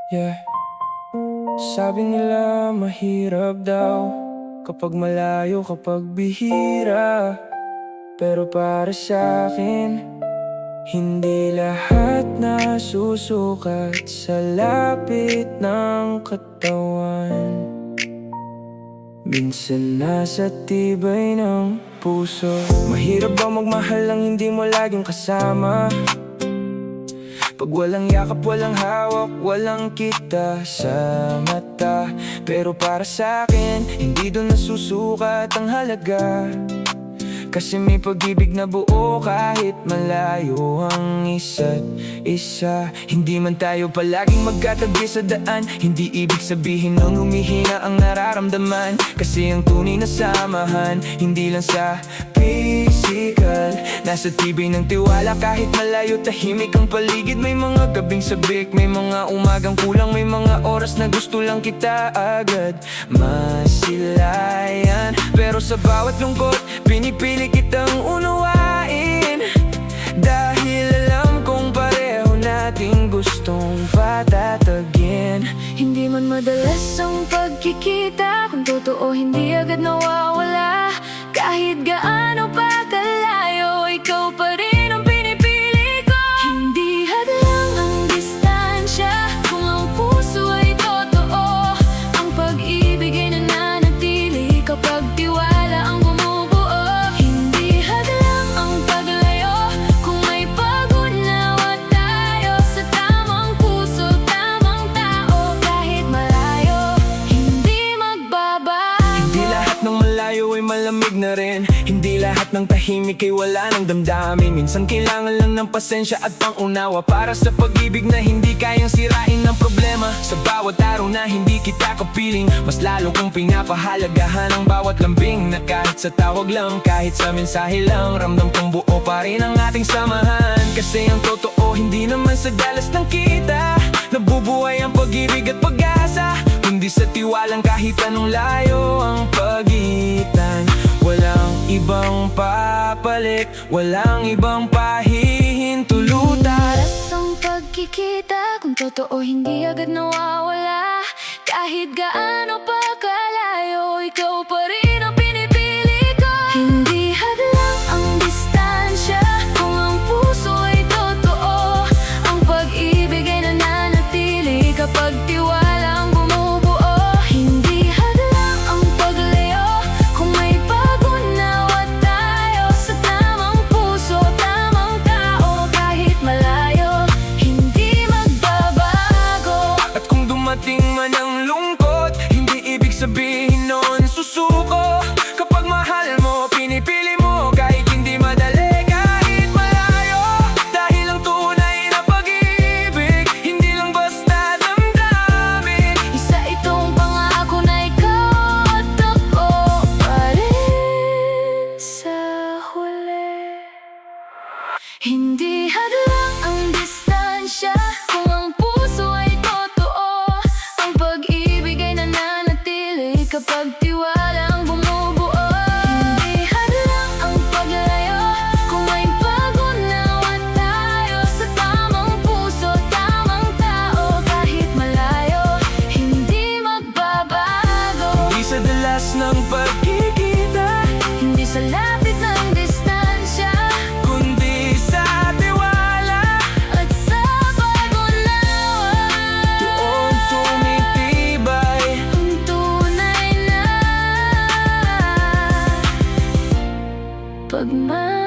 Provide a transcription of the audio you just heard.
Yeah. Sabi nila mahirap daw kapag malayo, kapag bihira. Pero para sa'kin, hindi lahat nasusukat sa lapit ng katawan. Minsan nasa tibay ng puso. Mahirap ba magmahal lang hindi mo laging kasama? Pag walang yakap, walang hawak, walang kita sa mata. Pero para sa'kin, hindi doon nasusukat ang halaga. Kasi may pag-ibig na buo kahit malayo ang isa't isa. Hindi man tayo palaging magkatabi sa daan, hindi ibig sabihin nun humihina ang nararamdaman. Kasi ang tunay na samahan, hindi lang sa physical, nasa tibay ng tiwala. Kahit malayo, tahimik ang paligid. May mga gabing sabik, may mga umagang kulang, may mga oras na gusto lang kita agad masilayan. Pero sa bawat lungkot, pinipili kitang unawain. Dahil alam kong pareho nating gustong patatagin. Hindi man madalas ang pagkikita, kung totoo hindi agad nawawala. Kahit gaano pa kalayo, ikaw pa rin ang pinipili ko. Hindi hadlang ang distansya kung ang puso ay totoo. Ang pag-ibig ay nananatili kapag tiwala ang bumubuo. Hindi hadlang ang paglayo kung may pag-unawa tayo sa tamang puso, tamang tao. Kahit malayo, hindi magbabago. Hindi lahat ng malayo ay malamig na rin. Hindi lahat ng tahimik ay wala ng damdamin. Minsan kailangan lang ng pasensya at pangunawa para sa pag-ibig na hindi kayang sirain ng problema. Sa bawat araw na hindi kita kapiling, mas lalo kong pinapahalagahan ang bawat lambing. Na kahit sa tawag lang, kahit sa mensahe lang, ramdam kong buo pa rin ang ating samahan. Kasi ang totoo hindi naman sa dalas ng kita nabubuhay ang pag-ibig at pag-asa, kundi sa tiwalang kahit anong layo ang pagitan. Walang ibang papalit, walang ibang pahihintulutan. Madalas ang pagkikita, kung totoo hindi agad nawawala. Kahit gaano pa kalayo, ikaw pa rin ang pinipili ko. Hindi hadlang ang distansya kung ang puso ay totoo. Ang pag-ibig ay nananatili kapag tiwala ang bumubuo. Hindi hadlang ang paglayo kung may pag-unawa tayo sa tamang puso, tamang tao. Kahit malayo, hindi magbabago. At kung dumating man ang lungkot, hindi ibig sabihin noon susuko. Kapag mahal mo, pinipili mo kahit hindi madali, kahit malayo. Dahil ang tunay na pag-ibig, hindi lang basta damdamin. Isa itong pangako na ikaw at ako pa rin sa huli. Hindi hadlang ang distansya kung ang puso ay totoo. Ang pag-ibig ay nananatili kapag tiwala ang bumubuo. Hindi hadlang ang paglayo kung may pag-unawa tayo sa tamang puso, tamang tao. Kahit malayo, hindi magbabago. Di sa dalas ng pagkikita, Hindi sa lapit ng distansya kundi sa tiwala. at sa pag-unawa. Doon tumitibay Ang tunay na pagmamahal.